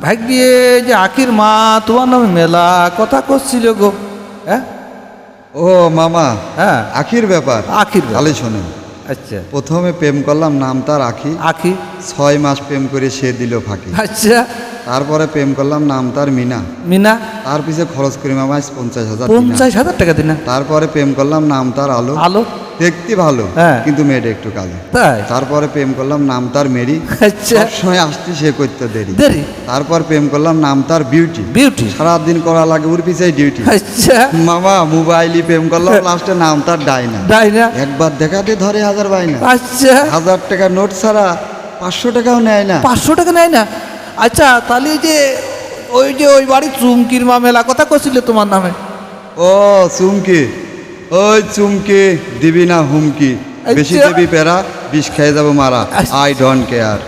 ভাগ্যে যে আখির মা তোমার নামে মেলা কথা করছিল গো। হ্যাঁ ও মামা, হ্যাঁ আখির ব্যাপার। আখির ব্যাপার। তাহলে শোনেন, আচ্ছা প্রথমে প্রেম করলাম, নাম তার আখি। আখি 6 মাস প্রেম করে সে দিল ফাঁকি। আচ্ছা তারপরে প্রেম করলাম, নাম তার মিনা। মিনা তার পিছে খরচ করি মামা 50,000 দিনা। 50,000 টাকা দিনা। তারপরে প্রেম করলাম, নাম তার আলো। আলো দেখতে ভালো হ্যাঁ। কিন্তু মেয়েটা একটু কালো। তাই তারপরে প্রেম করলাম, নাম তার মেরি। আচ্ছা সবসময় আসতে সে করতে দেরি। দেরি তারপর প্রেম করলাম, নাম তার বিউটি। বিউটি সারাদিন করা লাগে ওর পিছাই ডিউটি। আচ্ছা মামা মোবাইলই প্রেম করলাম, লাস্টে নাম তার ডাইনা। ডাইনা একবার দেখাতে ধরে 1000 বাইনা। আচ্ছা 1000 টাকা নোট ছাড়া 500 টাকাও নেয় না। 500 টাকা নেয় না। আচ্ছা তাহলে ওই বাড়ি চুমকির মা মেলা কথা করছিল তোমার নামে। ও চুমকি, ওই চুমকি দিবি না হুমকি, বেশি আচ্ছা। দিবি পেরা, বিষ খেয়ে যাবো মারা। আচ্ছা। I don't care.